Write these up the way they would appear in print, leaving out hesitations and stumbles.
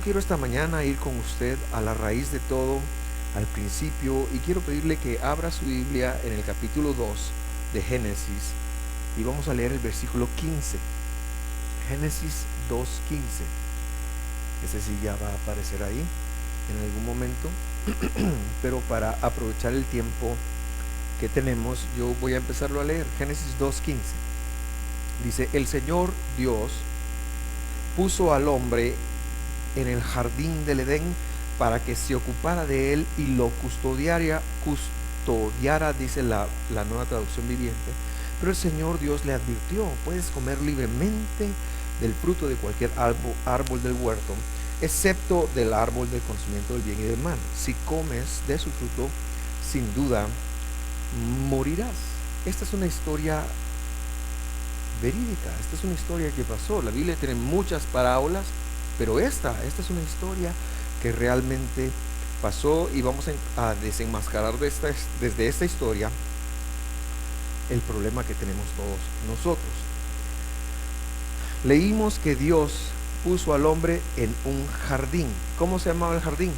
quiero esta mañana ir con usted a la raíz de todo, al principio, y quiero pedirle que abra su Biblia en el capítulo 2 de Génesis y vamos a leer el versículo 15. Génesis 2:15. Ese sí ya va a aparecer ahí en algún momento, pero para aprovechar el tiempo que tenemos, yo voy a empezarlo a leer. Génesis 2:15. Dice: el Señor Dios puso al hombre en el jardín del Edén para que se ocupara de él y lo custodiara, dice la Nueva Traducción Viviente. Pero el Señor Dios le advirtió: puedes comer libremente del fruto de cualquier árbol del huerto, excepto del árbol del conocimiento del bien y del mal. Si comes de su fruto, sin duda morirás. Esta es una historia verídica, esta es una historia que pasó. La Biblia tiene muchas parábolas, pero esta es una historia que realmente pasó, y vamos a desenmascarar desde esta historia el problema que tenemos todos nosotros. Leímos que Dios puso al hombre en un jardín. ¿Cómo se llamaba el jardín?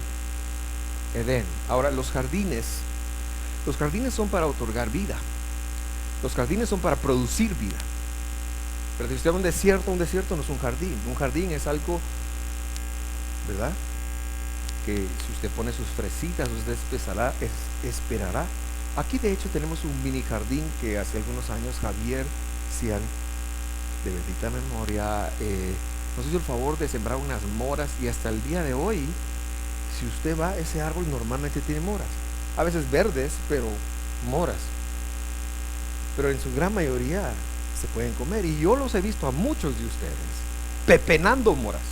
Edén. Ahora, los jardines son para otorgar vida. Los jardines son para producir vida. Pero si usted va a un desierto no es un jardín. Un jardín es algo, ¿verdad?, que si usted pone sus fresitas, usted esperará. Aquí de hecho tenemos un mini jardín que hace algunos años Javier Cian, de bendita memoria, nos hizo el favor de sembrar unas moras, y hasta el día de hoy, si usted va, ese árbol normalmente tiene moras, a veces verdes, pero moras, pero en su gran mayoría se pueden comer, y yo los he visto a muchos de ustedes pepenando moras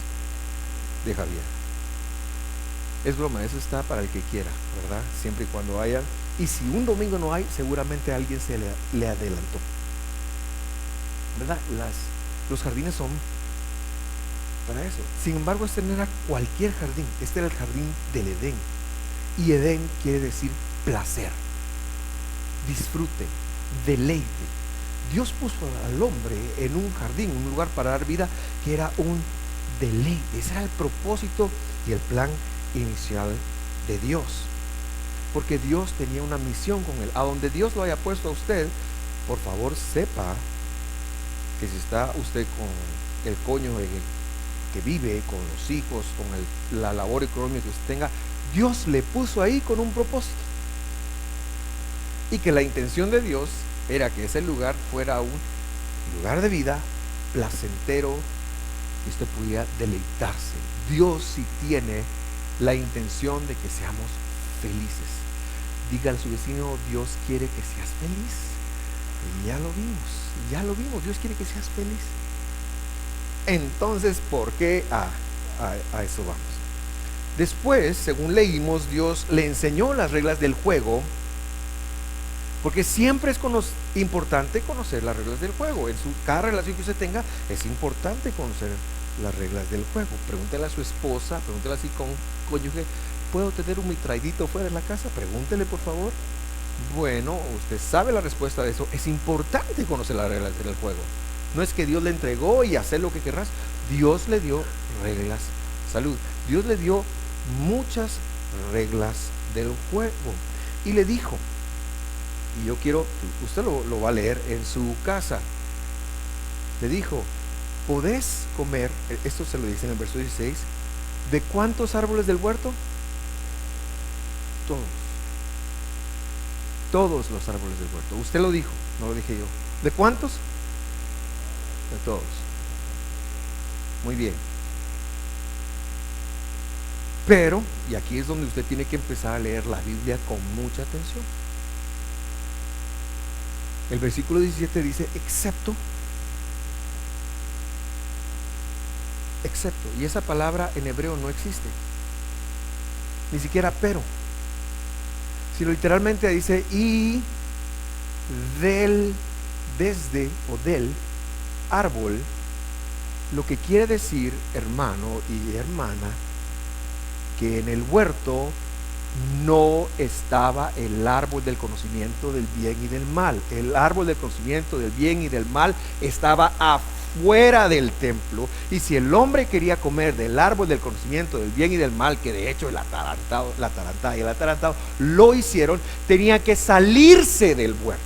de Javier. Es broma, eso está para el que quiera, ¿verdad? Siempre y cuando haya. Y si un domingo no hay, seguramente alguien se le adelantó, ¿verdad? Los jardines son para eso. Sin embargo, este no era cualquier jardín, este era el jardín del Edén. Y Edén quiere decir placer, disfrute, deleite. Dios puso al hombre en un jardín, un lugar para dar vida, que era un deleite. Ese era el propósito y el plan inicial de Dios, porque Dios tenía una misión con él. A donde Dios lo haya puesto a usted, por favor sepa que si está usted con el cónyuge que vive, con los hijos, con la labor económica que usted tenga, Dios le puso ahí con un propósito, y que la intención de Dios era que ese lugar fuera un lugar de vida placentero y usted pudiera deleitarse. Dios sí tiene la intención de que seamos felices. Diga a su vecino: Dios quiere que seas feliz. Y ya lo vimos, Dios quiere que seas feliz. Entonces, ¿por qué? A eso vamos. Después, según leímos, Dios le enseñó las reglas del juego, porque siempre es importante conocer las reglas del juego. En cada relación que usted tenga, es importante conocer las reglas del juego. Pregúntele a su esposa, pregúntele así con cónyuge: ¿puedo tener un mitraidito fuera de la casa? Pregúntele, por favor. Bueno, usted sabe la respuesta de eso. Es importante conocer las reglas del juego. No es que Dios le entregó y hacer lo que querrás. Dios le dio reglas. Salud. Dios le dio muchas reglas del juego y le dijo, y yo quiero, usted lo va a leer en su casa. Le dijo: podés comer, esto se lo dice en el verso 16, ¿de cuántos árboles del huerto? Todos los árboles del huerto. Usted lo dijo, no lo dije yo. ¿De cuántos? De todos. Muy bien. Pero, y aquí es donde usted tiene que empezar a leer la Biblia con mucha atención. El versículo 17 dice: excepto, y esa palabra en hebreo no existe, ni siquiera pero, sino literalmente dice: y desde o del árbol, lo que quiere decir, hermano y hermana, que en el huerto no estaba el árbol del conocimiento del bien y del mal. El árbol del conocimiento del bien y del mal estaba fuera del templo. Y si el hombre quería comer del árbol del conocimiento del bien y del mal, que de hecho la tarantada y el atarantado lo hicieron, tenía que salirse del huerto,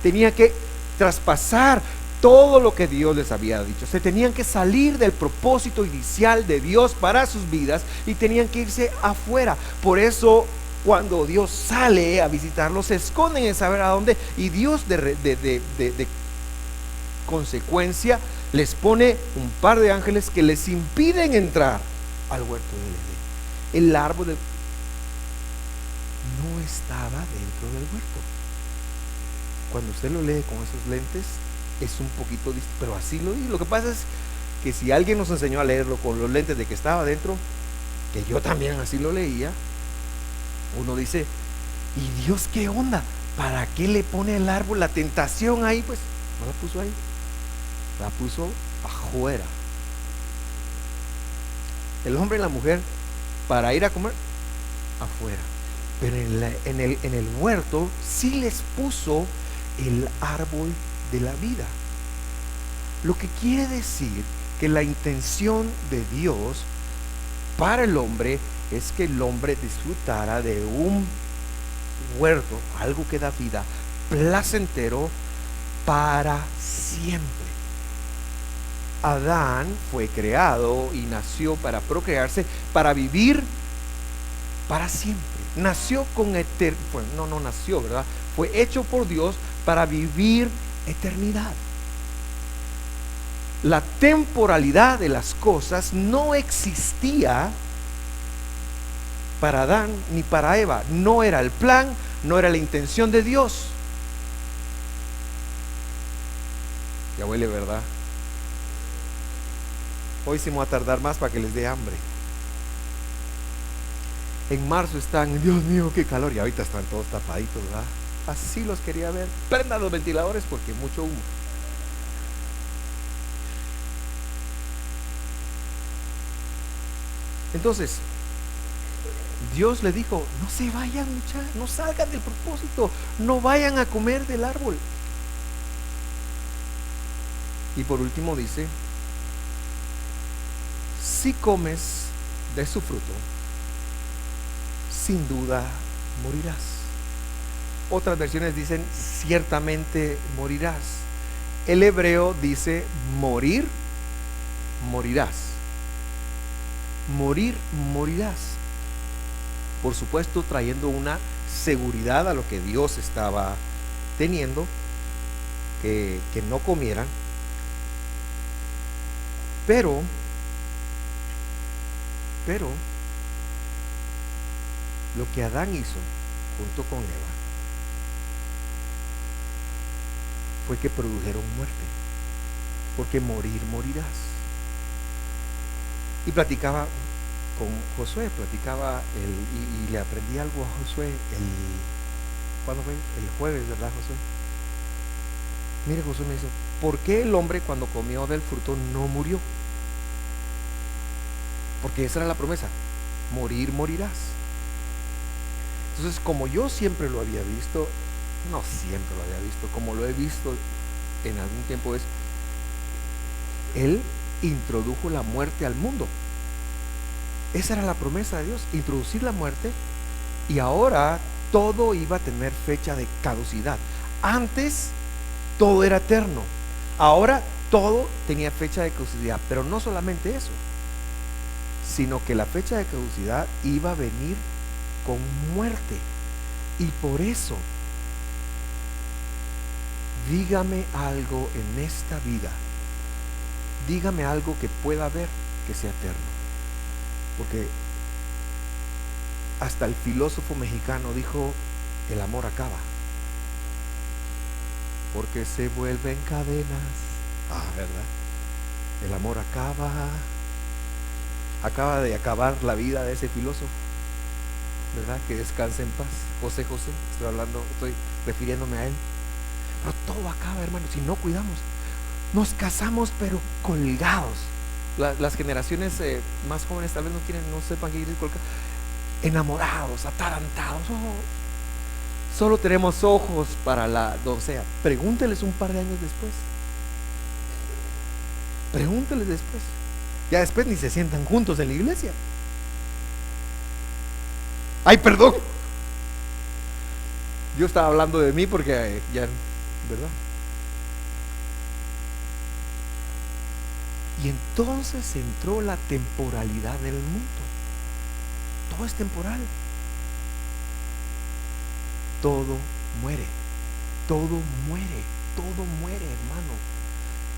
tenía que traspasar todo lo que Dios les había dicho. Se tenían que salir del propósito inicial de Dios para sus vidas y tenían que irse afuera. Por eso cuando Dios sale a visitarlos, se esconden en saber a dónde, y Dios de consecuencia les pone un par de ángeles que les impiden entrar al huerto del Edén. El árbol no estaba dentro del huerto. Cuando usted lo lee con esos lentes es un poquito distinto, pero así lo dice. Lo que pasa es que si alguien nos enseñó a leerlo con los lentes de que estaba dentro, que yo también así lo leía, uno dice, ¿y Dios qué onda? ¿Para qué le pone el árbol, la tentación ahí? Pues no la puso ahí, la puso afuera. El hombre y la mujer, para ir a comer, afuera. Pero en el huerto sí les puso el árbol de la vida. Lo que quiere decir que la intención de Dios para el hombre es que el hombre disfrutara de un huerto, algo que da vida, placentero para siempre. Adán fue creado y nació para procrearse, para vivir para siempre. Nació con eternidad. No nació, ¿verdad? Fue hecho por Dios para vivir eternidad. La temporalidad de las cosas no existía para Adán ni para Eva. No era el plan, no era la intención de Dios. Ya huele, ¿verdad? Hoy sí me voy a tardar más para que les dé hambre. En marzo están, Dios mío, qué calor, y ahorita están todos tapaditos, ¿verdad? Así los quería ver. Prendan los ventiladores porque mucho humo. Entonces, Dios le dijo, no se vayan, muchachos, no salgan del propósito, no vayan a comer del árbol. Y por último dice, si comes de su fruto, sin duda morirás. Otras versiones dicen, ciertamente morirás. El hebreo dice, morir, morirás. Morir, morirás. Por supuesto, trayendo una seguridad a lo que Dios estaba teniendo, que no comieran. Pero lo que Adán hizo junto con Eva fue que produjeron muerte, porque morir, morirás. Y platicaba con Josué, y le aprendí algo a Josué ¿cuándo fue? El jueves, ¿verdad, Josué? Mire, Josué me dice, ¿por qué el hombre cuando comió del fruto no murió? Porque esa era la promesa, morir, morirás. Entonces, como yo siempre lo había visto, no siempre lo había visto, como lo he visto en algún tiempo, es Él introdujo la muerte al mundo. Esa era la promesa de Dios, introducir la muerte, y ahora todo iba a tener fecha de caducidad. Antes todo era eterno, ahora todo tenía fecha de caducidad. Pero no solamente eso, sino que la fecha de caducidad iba a venir con muerte. Y por eso, dígame algo en esta vida, dígame algo que pueda haber que sea eterno. Porque hasta el filósofo mexicano dijo, el amor acaba, porque se vuelven cadenas. ¿Verdad? El amor acaba de acabar la vida de ese filósofo, ¿verdad? Que descanse en paz. José, estoy refiriéndome a él. Pero todo acaba, hermano, si no cuidamos. Nos casamos pero colgados. Las generaciones más jóvenes tal vez no sepan qué quiere decir colgados. Enamorados, atarantados. Solo tenemos ojos para la doncella. Pregúnteles un par de años después. Pregúntele después. Ya después ni se sientan juntos en la iglesia. Ay, perdón. Yo estaba hablando de mí porque ya, ¿verdad? Y entonces entró la temporalidad del mundo. Todo es temporal. Todo muere. Todo muere. Todo muere, hermano.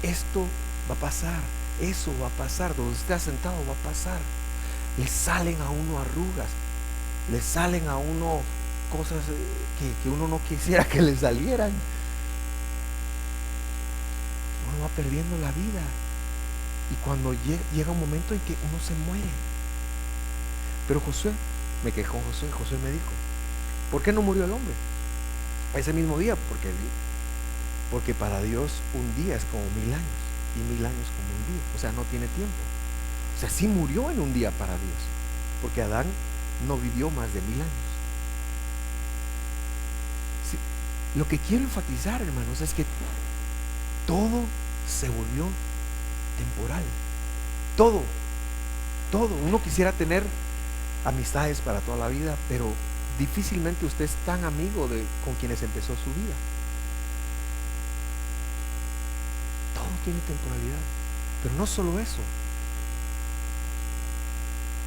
Esto va a pasar. Eso va a pasar. Donde esté sentado va a pasar. Le salen a uno arrugas. Le salen a uno cosas que uno no quisiera que le salieran. Uno va perdiendo la vida. Y cuando llega un momento en que uno se muere. Pero Josué, me quejó Josué. Josué me dijo, ¿por qué no murió el hombre ese mismo día? Porque para Dios un día es como 1000 años y 1000 años como un día. O sea, no tiene tiempo. O sea, sí murió en un día para Dios, porque Adán no vivió más de 1000 años. Sí, lo que quiero enfatizar, hermanos, es que todo se volvió temporal. Todo. Uno quisiera tener amistades para toda la vida, pero difícilmente usted es tan amigo con quienes empezó su vida. Todo tiene temporalidad. Pero no solo eso,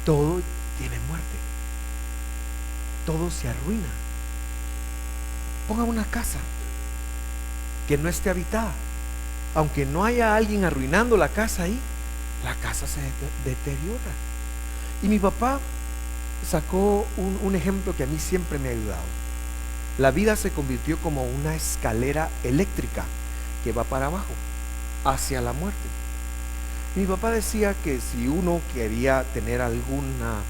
todo tiene muerte. Todo se arruina. Ponga una casa que no esté habitada. Aunque no haya alguien arruinando la casa ahí, la casa se deteriora. Y mi papá sacó un ejemplo que a mí siempre me ha ayudado. La vida se convirtió como una escalera eléctrica que va para abajo, hacia la muerte. Mi papá decía que si uno quería tener alguna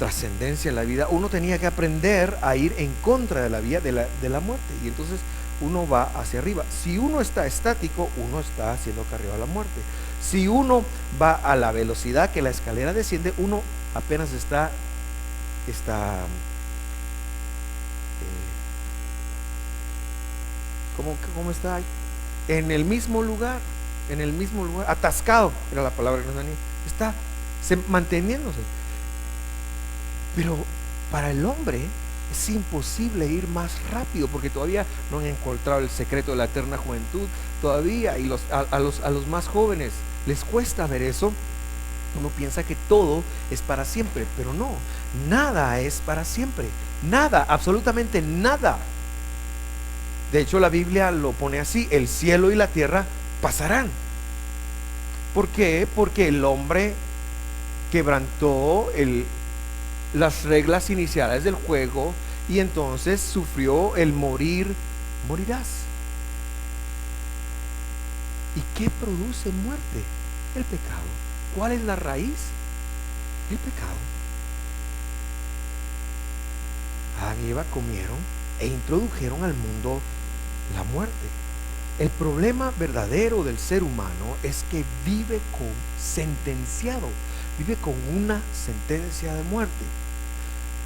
trascendencia en la vida, uno tenía que aprender a ir en contra de la vía de la muerte. Y entonces uno va hacia arriba. Si uno está estático, uno está haciendo que arriba la muerte. Si uno va a la velocidad que la escalera desciende, uno apenas está ¿cómo está ahí? En el mismo lugar, atascado, era la palabra que nos tenía, está manteniéndose. Pero para el hombre es imposible ir más rápido, porque todavía no han encontrado el secreto de la eterna juventud, todavía, y a los más jóvenes les cuesta ver eso. Uno piensa que todo es para siempre, pero no, nada es para siempre, nada, absolutamente nada. De hecho, la Biblia lo pone así: el cielo y la tierra pasarán. ¿Por qué? Porque el hombre quebrantó las reglas iniciales del juego y entonces sufrió el morirás. ¿Y qué produce muerte? El pecado. ¿Cuál es la raíz? El pecado. Adán y Eva comieron e introdujeron al mundo la muerte. El problema verdadero del ser humano es que vive sentenciado, vive con una sentencia de muerte.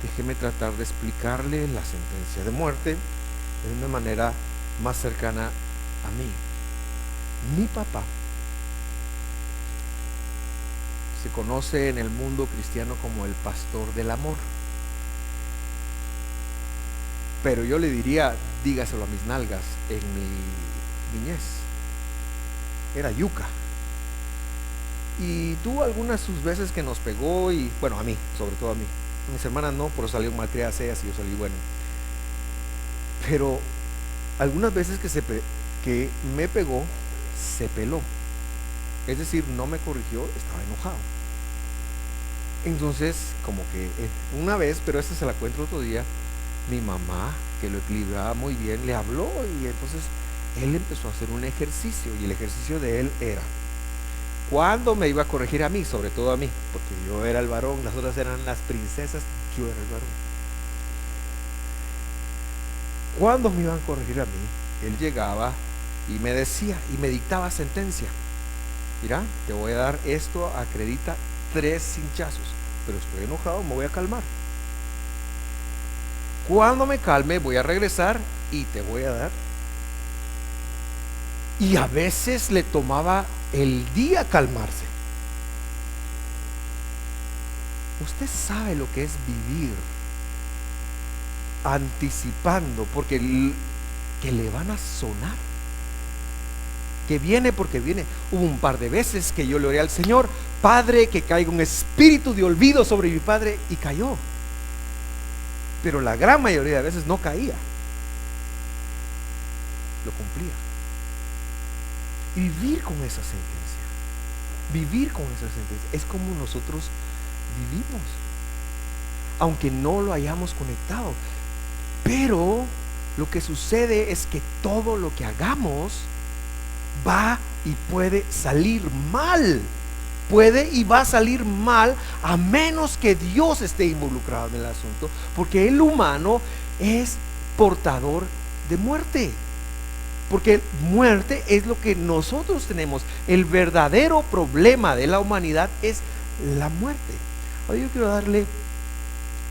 Déjeme tratar de explicarle la sentencia de muerte de una manera más cercana a mí. Mi papá se conoce en el mundo cristiano como el pastor del amor, pero yo le diría, dígaselo a mis nalgas. En mi niñez era yuca, y tuvo algunas sus veces que nos pegó, y bueno, a mí, sobre todo a mí. Mis hermanas no, pero salieron malcriadas ellas y yo salí bueno. Pero algunas veces que me pegó, se peló. Es decir, no me corrigió, estaba enojado. Entonces, como que una vez, pero esta se la cuento otro día, mi mamá, que lo equilibraba muy bien, le habló, y entonces él empezó a hacer un ejercicio, y el ejercicio de él era: cuando me iba a corregir a mí, sobre todo a mí, porque yo era el varón, las otras eran las princesas, yo era el varón. Cuando me iban a corregir a mí, él llegaba y me decía, y me dictaba sentencia: mira, te voy a dar esto, acredita 3 hinchazos, pero estoy enojado, me voy a calmar. Cuando me calme, voy a regresar y te voy a dar. Y a veces le tomaba el día calmarse. Usted sabe lo que es vivir anticipando, porque que le van a sonar, que viene porque viene. Hubo un par de veces que yo le oré al Señor: Padre, que caiga un espíritu de olvido sobre mi padre, y cayó. Pero la gran mayoría de veces no caía, lo cumplía. Y vivir con esa sentencia, es como nosotros vivimos, aunque no lo hayamos conectado. Pero lo que sucede es que todo lo que hagamos va y puede salir mal. Puede y va a salir mal, a menos que Dios esté involucrado en el asunto, porque el humano es portador de muerte. Porque muerte es lo que nosotros tenemos. El verdadero problema de la humanidad es la muerte. Hoy yo quiero darle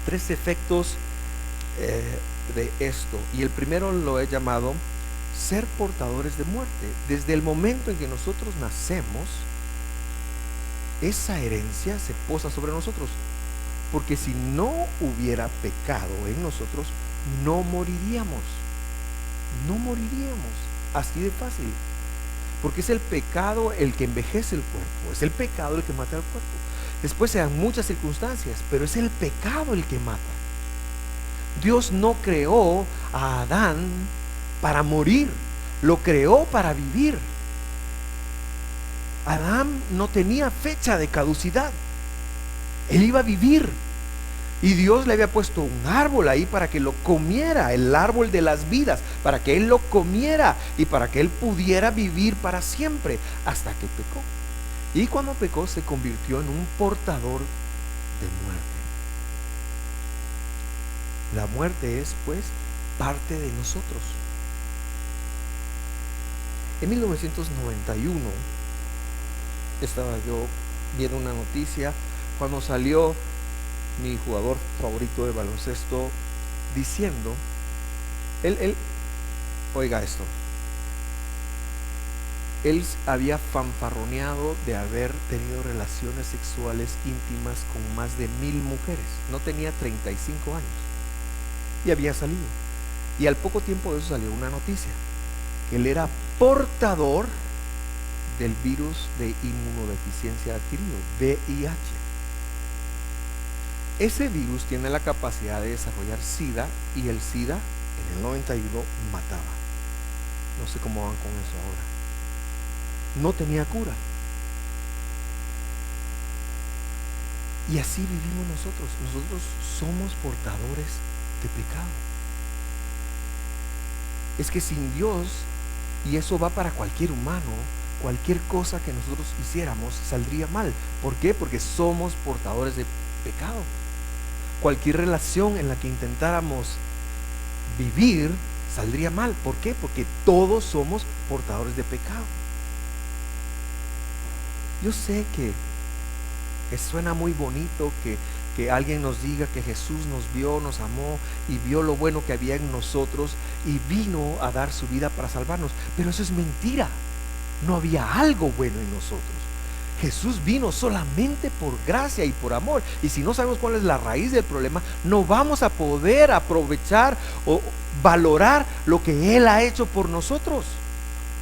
3 efectos de esto. Y el primero lo he llamado ser portadores de muerte. Desde el momento en que nosotros nacemos, esa herencia se posa sobre nosotros. Porque si no hubiera pecado en nosotros, no moriríamos. Así de fácil. Porque es el pecado el que envejece el cuerpo, es el pecado el que mata el cuerpo. Después se dan muchas circunstancias, pero es el pecado el que mata. Dios no creó a Adán para morir, lo creó para vivir. Adán no tenía fecha de caducidad, él iba a vivir. Y Dios le había puesto un árbol ahí para que lo comiera, el árbol de las vidas, para que él lo comiera y para que él pudiera vivir para siempre, hasta que pecó. Y cuando pecó se convirtió en un portador de muerte. La muerte es pues parte de nosotros. En 1991 estaba yo viendo una noticia cuando salió mi jugador favorito de baloncesto diciendo, oiga esto, él había fanfarroneado de haber tenido relaciones sexuales íntimas con más de 1000 mujeres. No tenía 35 años y había salido. Y al poco tiempo de eso salió una noticia, que él era portador del virus de inmunodeficiencia adquirido, VIH. Ese virus tiene la capacidad de desarrollar SIDA, y el SIDA en el 91 mataba. No sé cómo van con eso ahora. No tenía cura. Y así vivimos nosotros. Nosotros somos portadores de pecado. Es que sin Dios, y eso va para cualquier humano, cualquier cosa que nosotros hiciéramos saldría mal. ¿Por qué? Porque somos portadores de pecado. Cualquier relación en la que intentáramos vivir saldría mal. ¿Por qué? Porque todos somos portadores de pecado. Yo sé que suena muy bonito que alguien nos diga que Jesús nos vio, nos amó y vio lo bueno que había en nosotros y vino a dar su vida para salvarnos, pero eso es mentira. No había algo bueno en nosotros. Jesús vino solamente por gracia y por amor, y si no sabemos cuál es la raíz del problema, no vamos a poder aprovechar o valorar lo que Él ha hecho por nosotros,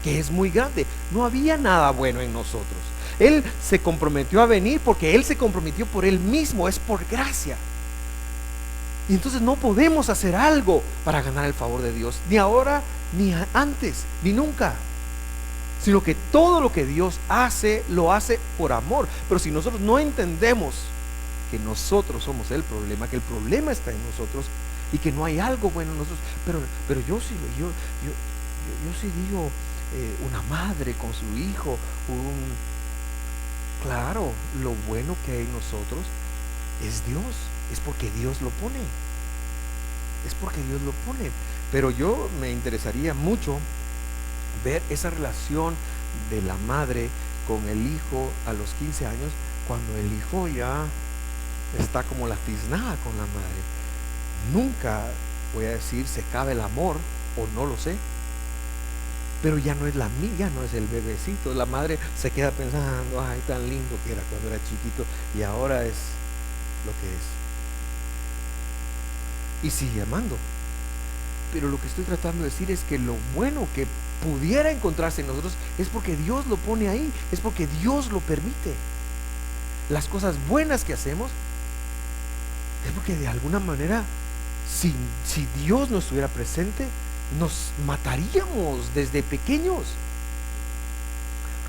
que es muy grande. No había nada bueno en nosotros. Él se comprometió a venir porque Él se comprometió por Él mismo, es por gracia. Y entonces no podemos hacer algo para ganar el favor de Dios, ni ahora, ni antes, ni nunca. Sino que todo lo que Dios hace, lo hace por amor. Pero si nosotros no entendemos que nosotros somos el problema, que el problema está en nosotros y que no hay algo bueno en nosotros, pero yo sí digo, una madre con su hijo, claro, lo bueno que hay en nosotros es Dios, es porque Dios lo pone, pero yo me interesaría mucho ver esa relación de la madre con el hijo a los 15 años, cuando el hijo ya está como la tiznada con la madre. Nunca voy a decir se acaba el amor, o no lo sé, pero ya no es la mía, ya no es el bebecito. La madre se queda pensando, ay, tan lindo que era cuando era chiquito, y ahora es lo que es. Y sigue amando. Pero lo que estoy tratando de decir es que lo bueno que pudiera encontrarse en nosotros es porque Dios lo pone ahí, es porque Dios lo permite. Las cosas buenas que hacemos es porque de alguna manera, si Dios no estuviera presente, nos mataríamos desde pequeños.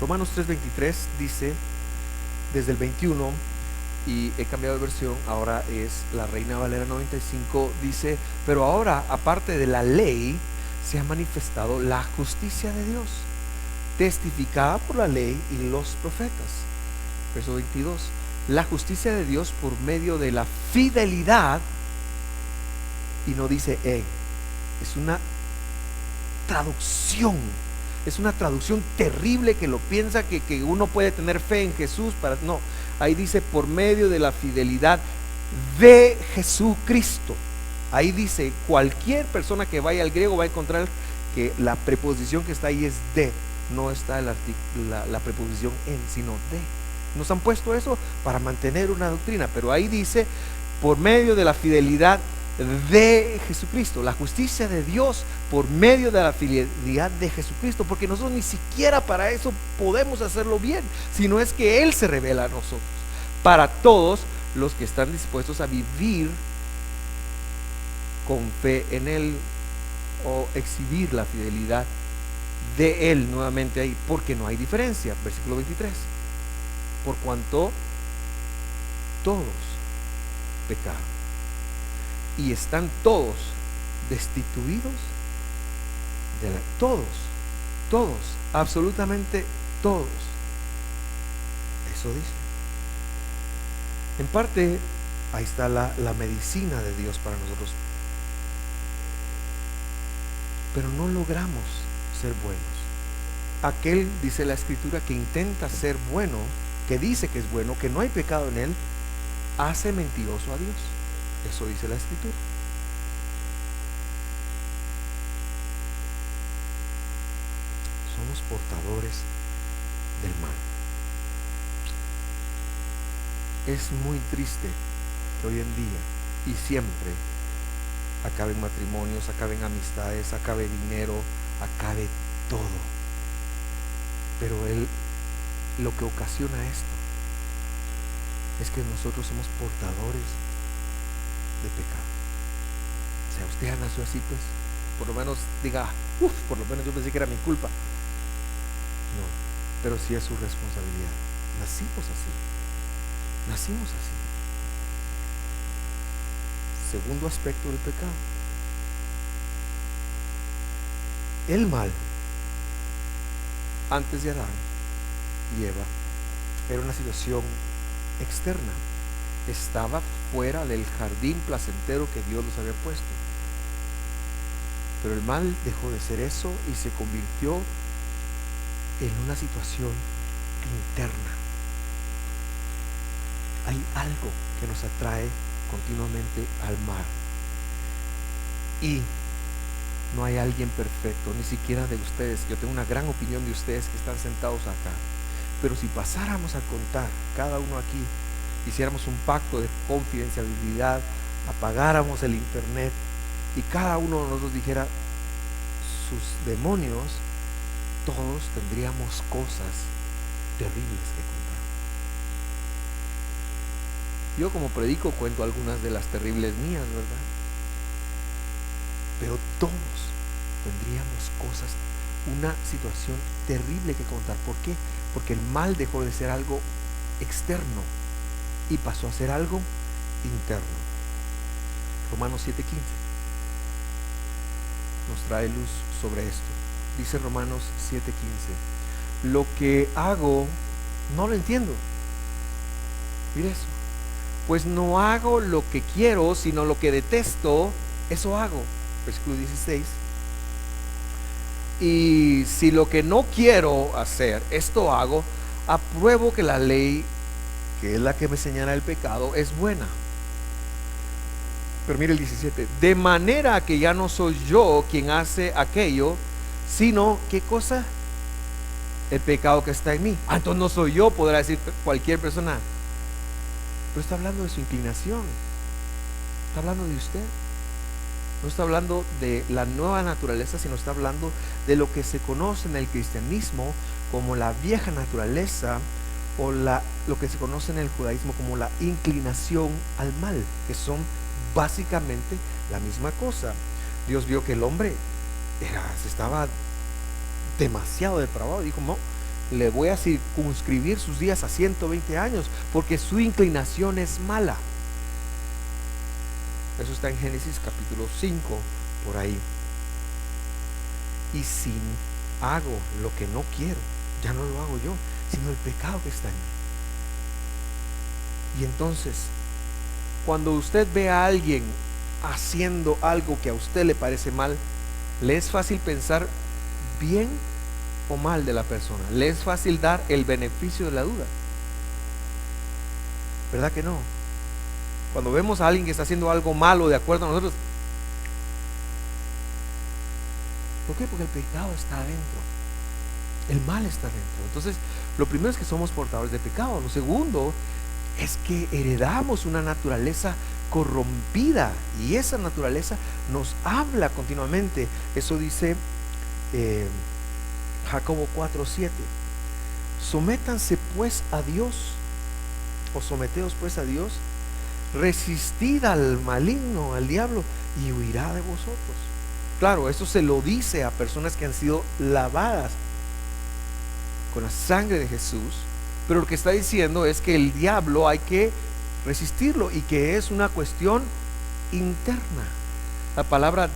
Romanos 3:23 dice, desde el 21, y he cambiado de versión, ahora es la Reina Valera 95, dice: pero ahora, aparte de la ley, se ha manifestado la justicia de Dios, testificada por la ley y los profetas. Verso 22, la justicia de Dios por medio de la fidelidad, y no dice es una traducción, es una traducción terrible que lo piensa que uno puede tener fe en Jesús para, no, ahí dice por medio de la fidelidad de Jesucristo. Ahí dice, cualquier persona que vaya al griego va a encontrar que la preposición que está ahí es de, no está la preposición en, sino de. Nos han puesto eso para mantener una doctrina, pero ahí dice por medio de la fidelidad de Jesucristo, la justicia de Dios por medio de la fidelidad de Jesucristo, porque nosotros ni siquiera para eso podemos hacerlo bien, sino es que Él se revela a nosotros, para todos los que están dispuestos a vivir con fe en Él, o exhibir la fidelidad de Él nuevamente ahí, porque no hay diferencia. Versículo 23, por cuanto todos pecaron y están todos destituidos de la, todos, absolutamente todos. Eso dice. En parte, ahí está la medicina de Dios para nosotros. Pero no logramos ser buenos. Aquel, dice la Escritura, que intenta ser bueno, que dice que es bueno, que no hay pecado en él, hace mentiroso a Dios. Eso dice la Escritura. Somos portadores del mal. Es muy triste que hoy en día y siempre acaben matrimonios, acaben amistades, acabe dinero, acabe todo. Pero lo que ocasiona esto es que nosotros somos portadores de pecado. O sea, usted ya nació así, pues por lo menos diga, por lo menos yo pensé que era mi culpa. No, pero sí es su responsabilidad. Nacimos así. Segundo aspecto del pecado, el mal antes de Adán y Eva era una situación externa, estaba fuera del jardín placentero que Dios los había puesto. Pero el mal dejó de ser eso y se convirtió en una situación interna. Hay algo que nos atrae continuamente al mar, y no hay alguien perfecto, ni siquiera de ustedes. Yo tengo una gran opinión de ustedes que están sentados acá, pero si pasáramos a contar cada uno aquí, hiciéramos un pacto de confidencialidad, apagáramos el internet y cada uno de nosotros dijera sus demonios, todos tendríamos cosas terribles que contar. Yo, como predico, cuento algunas de las terribles mías, ¿verdad? Pero todos tendríamos cosas, una situación terrible que contar. ¿Por qué? Porque el mal dejó de ser algo externo y pasó a ser algo interno. Romanos 7:15 nos trae luz sobre esto. Dice Romanos 7:15: lo que hago no lo entiendo. Mire eso. Pues no hago lo que quiero, sino lo que detesto, eso hago. Versículo 16: y si lo que no quiero hacer, esto hago, apruebo que la ley, que es la que me señala el pecado, es buena. Pero mire el 17: de manera que ya no soy yo quien hace aquello, sino, ¿qué cosa? El pecado que está en mí. Entonces no soy yo, podrá decir cualquier persona. Pero está hablando de su inclinación, está hablando de usted. No está hablando de la nueva naturaleza, sino está hablando de lo que se conoce en el cristianismo como la vieja naturaleza, o lo que se conoce en el judaísmo como la inclinación al mal, que son básicamente la misma cosa. Dios vio que el hombre estaba demasiado depravado, dijo: no, le voy a circunscribir sus días a 120 años, porque su inclinación es mala. Eso está en Génesis capítulo 5, por ahí. Y si hago lo que no quiero, ya no lo hago yo, sino el pecado que está en mí. Y entonces, cuando usted ve a alguien haciendo algo que a usted le parece mal, le es fácil pensar bien o mal de la persona. Le es fácil dar el beneficio de la duda, ¿verdad que no? Cuando vemos a alguien que está haciendo algo malo de acuerdo a nosotros, ¿por qué? Porque el pecado está adentro, el mal está adentro. Entonces, lo primero es que somos portadores de pecado. Lo segundo es que heredamos una naturaleza corrompida, y esa naturaleza nos habla continuamente. Eso dice Jacobo 4:7. Sométanse pues a Dios, o someteos pues a Dios, resistid al maligno, al diablo, y huirá de vosotros. Claro, esto se lo dice a personas que han sido lavadas con la sangre de Jesús, pero lo que está diciendo es que el diablo hay que resistirlo, y que es una cuestión interna. La palabra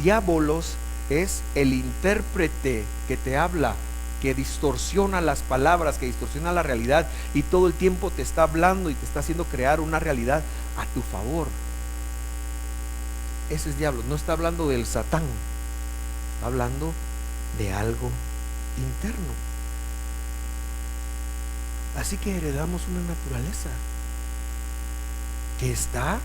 diabolos es el intérprete que te habla, que distorsiona las palabras, que distorsiona la realidad, y todo el tiempo te está hablando y te está haciendo crear una realidad a tu favor. Ese es diablo. No está hablando del Satán, está hablando de algo interno. Así que heredamos una naturaleza que está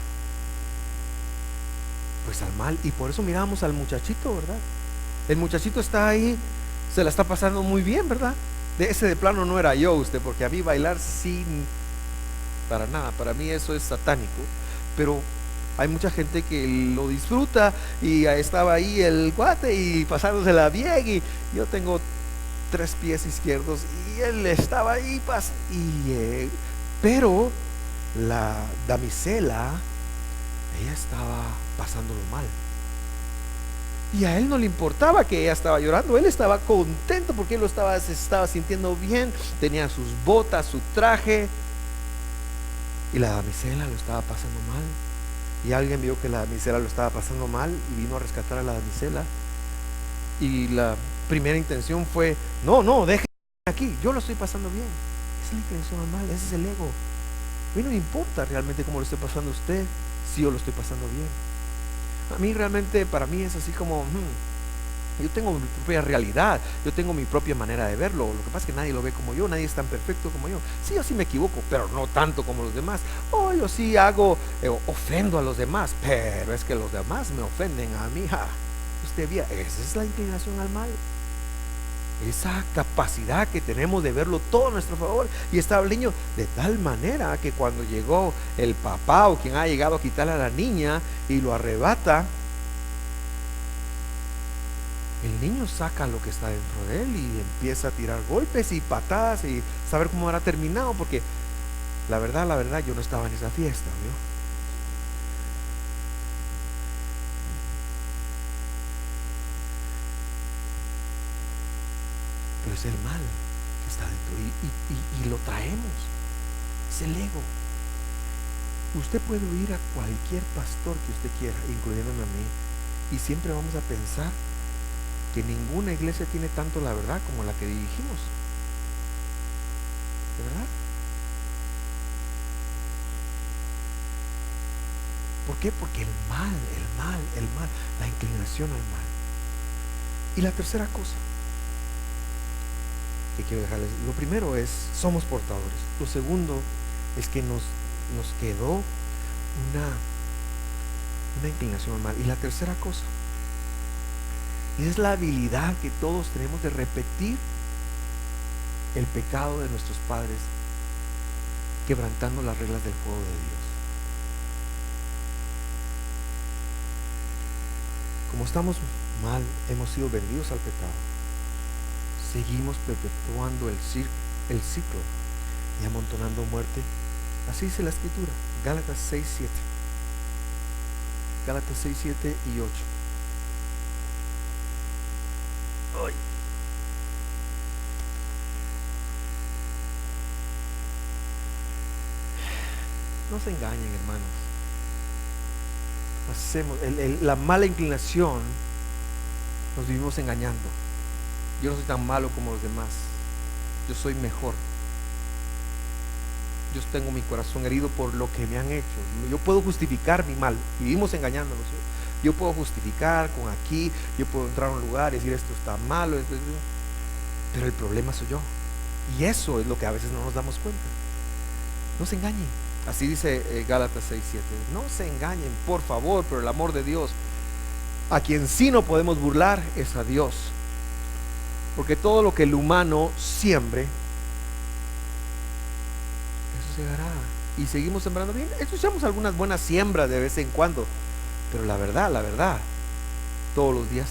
pues al mal, y por eso miramos al muchachito, ¿verdad? El muchachito está ahí, se la está pasando muy bien, ¿verdad? Ese de plano no era yo, usted, porque a mí bailar sin para nada, para mí eso es satánico, pero hay mucha gente que lo disfruta, y estaba ahí el cuate y pasándosela bien, y yo tengo 3 pies izquierdos y él estaba ahí pero la damisela, ella estaba pasándolo mal, y a él no le importaba que ella estaba llorando. Él estaba contento porque él se estaba sintiendo bien, tenía sus botas, su traje, y la damisela lo estaba pasando mal. Y alguien vio que la damisela lo estaba pasando mal y vino a rescatar a la damisela, y la primera intención fue: no, deje aquí, yo lo estoy pasando bien. Esa es la inclinación al mal, ese es el ego. A mí no me importa realmente cómo lo esté pasando usted, si yo lo estoy pasando bien. A mí realmente, para mí es así como, yo tengo mi propia realidad, yo tengo mi propia manera de verlo. Lo que pasa es que nadie lo ve como yo, nadie es tan perfecto como yo. Sí, yo sí me equivoco, pero no tanto como los demás. Yo sí ofendo a los demás, pero es que los demás me ofenden a mí. Usted vea, esa es la inclinación al mal, esa capacidad que tenemos de verlo todo a nuestro favor. Y estaba el niño de tal manera que cuando llegó el papá, o quien ha llegado a quitarle a la niña y lo arrebata, el niño saca lo que está dentro de él y empieza a tirar golpes y patadas, y saber cómo habrá terminado, porque la verdad, yo no estaba en esa fiesta, ¿vio? Pero es el mal que está dentro, y lo traemos, es el ego. Usted puede oír a cualquier pastor que usted quiera, incluyéndome a mí, y siempre vamos a pensar que ninguna iglesia tiene tanto la verdad como la que dirigimos, ¿de verdad? ¿Por qué? Porque el mal, la inclinación al mal. Y la tercera cosa que quiero dejarles: lo primero es, somos portadores. Lo segundo es que nos quedó una inclinación al mal. Y la tercera cosa Y es la habilidad que todos tenemos de repetir el pecado de nuestros padres, quebrantando las reglas del juego de Dios. Como estamos mal, hemos sido vendidos al pecado, seguimos perpetuando el ciclo y amontonando muerte. Así dice la Escritura, Gálatas 6:7. Gálatas 6:7 y 8. Ay. No se engañen, hermanos. La mala inclinación, nos vivimos engañando. Yo no soy tan malo como los demás, yo soy mejor. Yo tengo mi corazón herido por lo que me han hecho. Yo puedo justificar mi mal. Vivimos engañándonos. Yo puedo justificar con aquí, yo puedo entrar a un lugar y decir esto está malo, pero el problema soy yo. Y eso es lo que a veces no nos damos cuenta. No se engañen. Así dice Gálatas 6:7. No se engañen, por favor, por el amor de Dios. A quien sí no podemos burlar es a Dios. Porque todo lo que el humano siembre, eso segará. Y seguimos sembrando bien. Escuchamos algunas buenas siembras de vez en cuando, pero la verdad, todos los días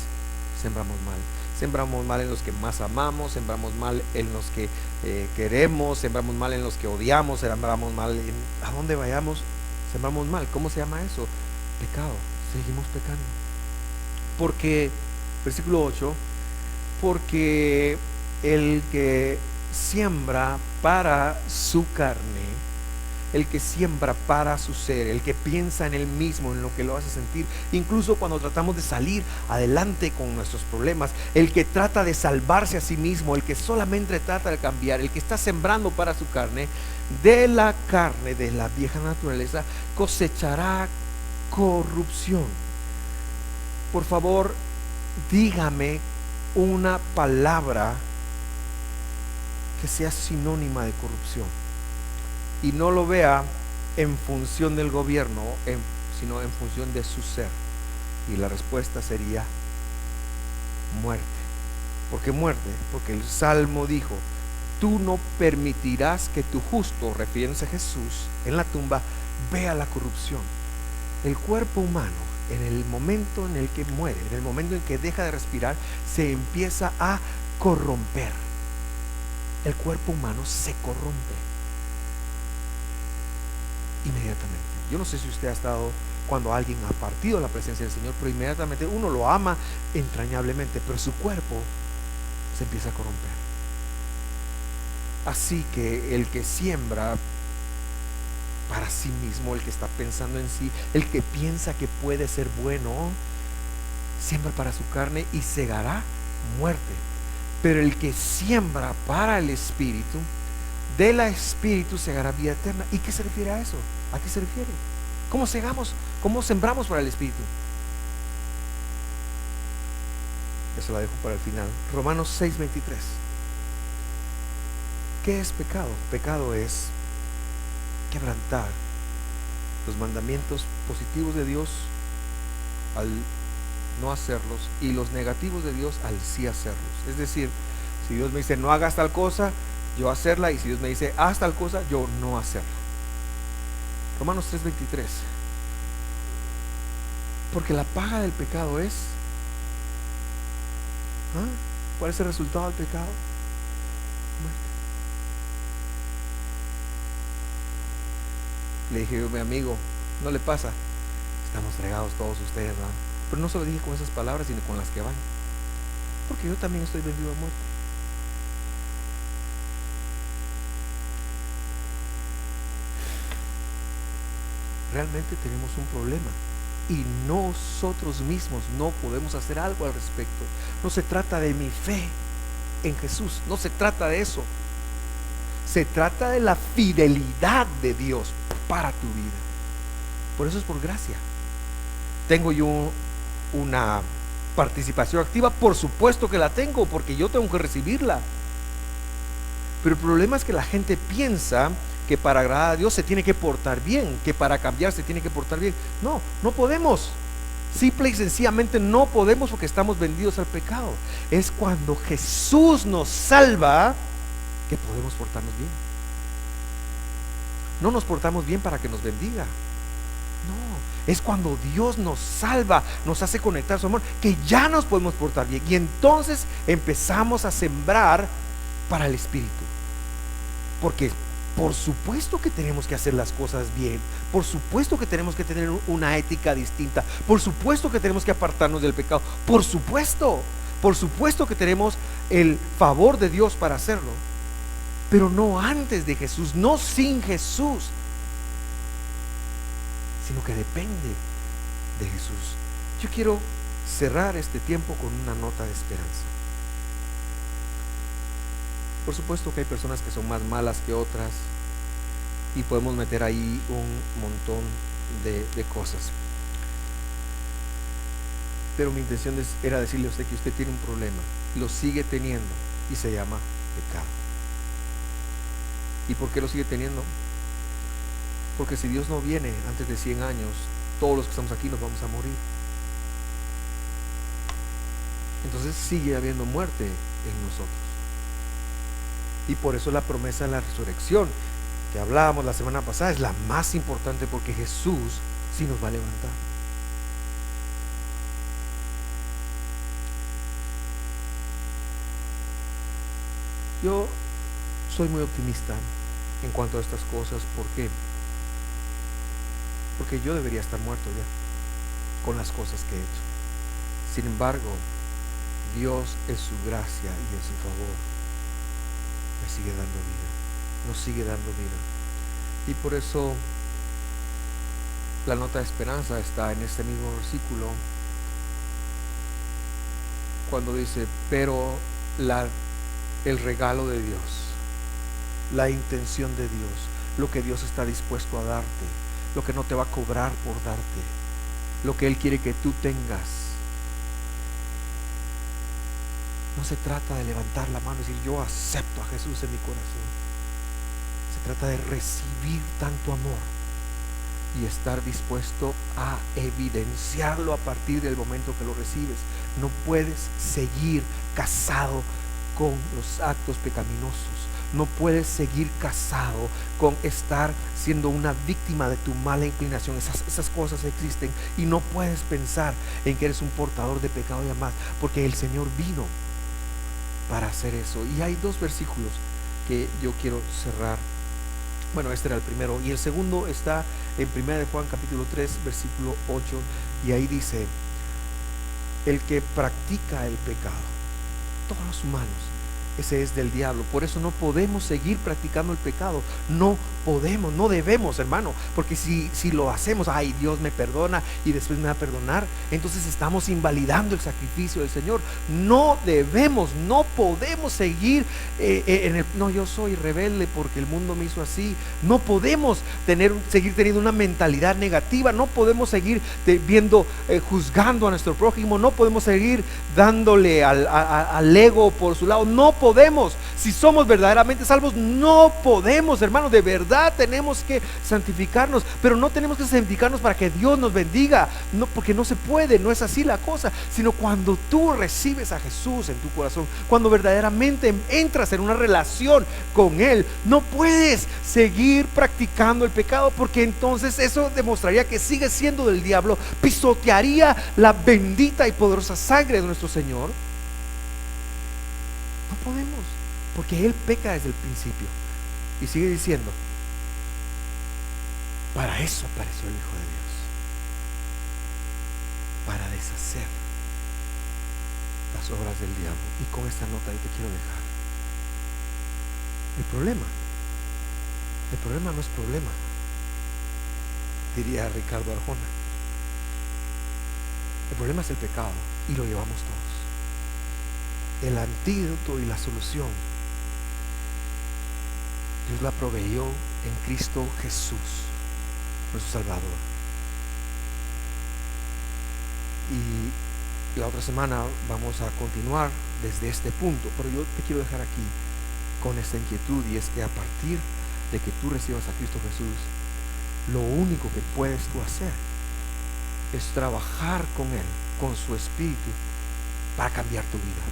sembramos mal. Sembramos mal en los que más amamos, sembramos mal en los que queremos, sembramos mal en los que odiamos, sembramos mal a donde vayamos, sembramos mal. ¿Cómo se llama eso? Pecado. Seguimos pecando. Porque, versículo 8, porque el que siembra para su carne, el que siembra para su ser, el que piensa en él mismo, en lo que lo hace sentir, incluso cuando tratamos de salir adelante con nuestros problemas, el que trata de salvarse a sí mismo, el que solamente trata de cambiar, el que está sembrando para su carne, de la carne, de la vieja naturaleza, cosechará corrupción. Por favor, dígame una palabra que sea sinónima de corrupción. Y no lo vea en función del gobierno, sino en función de su ser. Y la respuesta sería muerte. ¿Por qué muerte? Porque el Salmo dijo: tú no permitirás que tu justo, refiriéndose a Jesús, en la tumba vea la corrupción. El cuerpo humano, en el momento en el que muere, en el momento en que deja de respirar, se empieza a corromper. El cuerpo humano se corrompe inmediatamente. Yo no sé si usted ha estado cuando alguien ha partido de la presencia del Señor, pero inmediatamente uno lo ama entrañablemente, pero su cuerpo se empieza a corromper. Así que el que siembra para sí mismo, el que está pensando en sí, el que piensa que puede ser bueno, siembra para su carne y segará muerte. Pero el que siembra para el Espíritu, del Espíritu segará vida eterna. ¿Y qué se refiere a eso? ¿A qué se refiere? ¿Cómo segamos? ¿Cómo sembramos para el Espíritu? Eso la dejo para el final. Romanos 6:23. ¿Qué es pecado? Pecado es quebrantar los mandamientos positivos de Dios al no hacerlos, y los negativos de Dios al sí hacerlos. Es decir, si Dios me dice no hagas tal cosa, yo hacerla, y si Dios me dice haz tal cosa, yo no hacerla. Romanos 3:23. Porque la paga del pecado es ¿cuál es el resultado del pecado? Muerte. Le dije yo a mi amigo, no le pasa, estamos fregados todos ustedes, ¿no? Pero no se lo dije con esas palabras, sino con las que van, porque yo también estoy vendido a muerte. Realmente tenemos un problema y nosotros mismos no podemos hacer algo al respecto. No se trata de mi fe en Jesús, no se trata de eso. Se trata de la fidelidad de Dios para tu vida. Por eso es por gracia. ¿Tengo yo una participación activa? Por supuesto que la tengo, porque yo tengo que recibirla. Pero el problema es que la gente piensa que para agradar a Dios se tiene que portar bien, que para cambiar se tiene que portar bien. No, no podemos. Simple y sencillamente no podemos porque estamos vendidos al pecado. Es cuando Jesús nos salva que podemos portarnos bien. No nos portamos bien para que nos bendiga. No, es cuando Dios nos salva, nos hace conectar su amor, que ya nos podemos portar bien. Y entonces empezamos a sembrar para el Espíritu. Porque por supuesto que tenemos que hacer las cosas bien. Por supuesto que tenemos que tener una ética distinta. Por supuesto que tenemos que apartarnos del pecado. Por supuesto que tenemos el favor de Dios para hacerlo. Pero no antes de Jesús, no sin Jesús, sino que depende de Jesús. Yo quiero cerrar este tiempo con una nota de esperanza. Por supuesto que hay personas que son más malas que otras y podemos meter ahí un montón de cosas. Pero mi intención era decirle a usted que usted tiene un problema, lo sigue teniendo y se llama pecado. ¿Y por qué lo sigue teniendo? Porque si Dios no viene antes de 100 años, todos los que estamos aquí nos vamos a morir. Entonces sigue habiendo muerte en nosotros. Y por eso la promesa de la resurrección que hablábamos la semana pasada es la más importante, porque Jesús sí nos va a levantar. Yo soy muy optimista en cuanto a estas cosas. ¿Por qué? Porque yo debería estar muerto ya con las cosas que he hecho. Sin embargo, Dios en su gracia y en su favor me sigue dando vida, nos sigue dando vida. Y por eso la nota de esperanza está en este mismo versículo, cuando dice: pero el regalo de Dios, la intención de Dios, lo que Dios está dispuesto a darte, lo que no te va a cobrar por darte, lo que Él quiere que tú tengas. No se trata de levantar la mano y decir: yo acepto a Jesús en mi corazón. Se trata de recibir tanto amor y estar dispuesto a evidenciarlo a partir del momento que lo recibes. No puedes seguir casado con los actos pecaminosos. No puedes seguir casado con estar siendo una víctima de tu mala inclinación. Esas cosas existen, y no puedes pensar en que eres un portador de pecado y demás, porque el Señor vino para hacer eso. Y hay dos versículos que yo quiero cerrar. Bueno, este era el primero, y el segundo está en 1 de Juan capítulo 3 versículo 8, y ahí dice: el que practica el pecado, todos los humanos, ese es del diablo. Por eso no podemos seguir practicando el pecado. No podemos, no debemos, hermano, porque si lo hacemos, ay, Dios me perdona y después me va a perdonar, entonces estamos invalidando el sacrificio del Señor. No debemos, no podemos seguir no, yo soy rebelde porque el mundo me hizo así. No podemos seguir teniendo una mentalidad negativa. No podemos seguir juzgando a nuestro prójimo. No podemos seguir dándole al ego por su lado. No podemos. Si somos verdaderamente salvos, no podemos, hermano. De verdad tenemos que santificarnos, pero no tenemos que santificarnos para que Dios nos bendiga, no, porque no se puede, no es así la cosa, sino cuando tú recibes a Jesús en tu corazón, cuando verdaderamente entras en una relación con Él, no puedes seguir practicando el pecado, porque entonces eso demostraría que sigues siendo del diablo, pisotearía la bendita y poderosa sangre de nuestro Señor. No podemos, porque Él peca desde el principio. Y sigue diciendo: para eso apareció el Hijo de Dios, para deshacer las obras del diablo. Y con esta nota yo te quiero dejar. El problema no es problema, diría Ricardo Arjona. El problema es el pecado, y lo llevamos todos. El antídoto y la solución Dios la proveyó en Cristo Jesús, nuestro Salvador. Y la otra semana vamos a continuar desde este punto, pero yo te quiero dejar aquí con esta inquietud, y es que a partir de que tú recibas a Cristo Jesús, lo único que puedes tú hacer es trabajar con Él, con su Espíritu, para cambiar tu vida.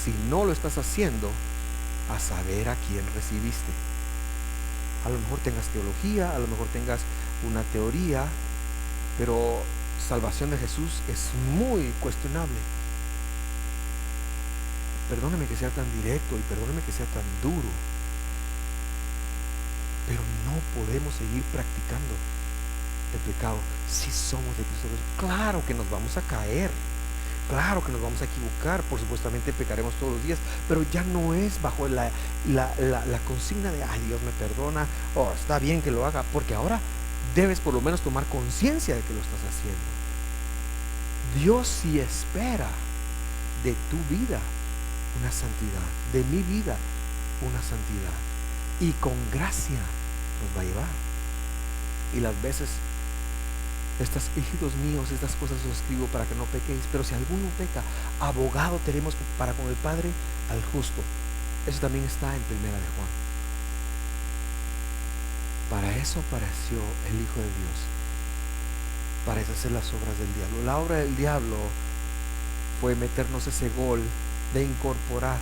Si no lo estás haciendo, a saber a quién recibiste. A lo mejor tengas teología, a lo mejor tengas una teoría, pero salvación de Jesús es muy cuestionable. Perdóneme que sea tan directo y perdóneme que sea tan duro, pero no podemos seguir practicando el pecado si somos de Cristo. Claro que nos vamos a caer, claro que nos vamos a equivocar, por supuestamente pecaremos todos los días, pero ya no es bajo la consigna de, ay, Dios me perdona, oh, está bien que lo haga, porque ahora debes por lo menos tomar conciencia de que lo estás haciendo. Dios sí espera de tu vida una santidad, de mi vida una santidad, y con gracia nos va a llevar. Y las veces, estas, hijitos míos, estas cosas os escribo para que no pequéis, pero si alguno peca, abogado tenemos para con el Padre al justo. Eso también está en Primera de Juan. Para eso apareció el Hijo de Dios, para deshacer las obras del diablo. La obra del diablo fue meternos ese gol de incorporar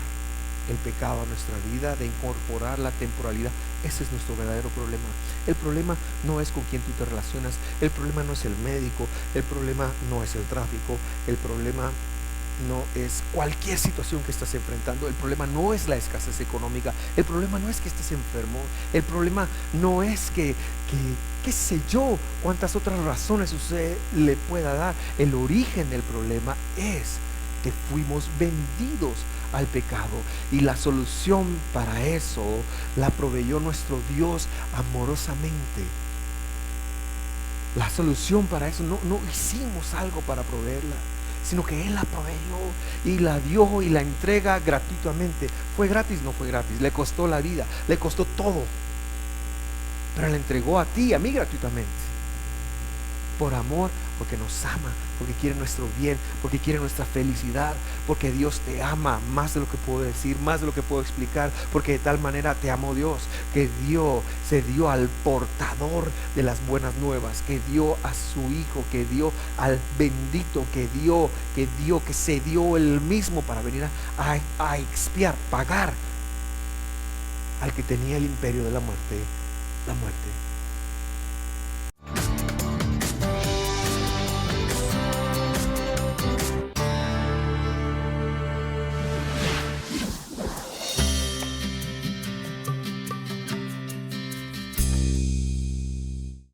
el pecado a nuestra vida, de incorporar la temporalidad. Ese es nuestro verdadero problema. El problema no es con quién tú te relacionas, el problema no es el médico, el problema no es el tráfico, el problema no es cualquier situación que estás enfrentando, el problema no es la escasez económica, el problema no es que estés enfermo, el problema no es que qué sé yo, cuántas otras razones usted le pueda dar. El origen del problema es que fuimos vendidos al pecado, y la solución para eso la proveyó nuestro Dios amorosamente. La solución para eso no hicimos algo para proveerla, sino que Él la proveyó y la dio y la entrega gratuitamente. ¿Fue gratis? No fue gratis, le costó la vida, le costó todo, pero la entregó a ti y a mí gratuitamente, por amor, porque nos ama, porque quiere nuestro bien, porque quiere nuestra felicidad, porque Dios te ama más de lo que puedo decir, más de lo que puedo explicar, porque de tal manera te amó Dios, que se dio al portador de las buenas nuevas, que dio a su Hijo, que dio al bendito, que se dio Él mismo para venir a expiar, pagar al que tenía el imperio de la muerte,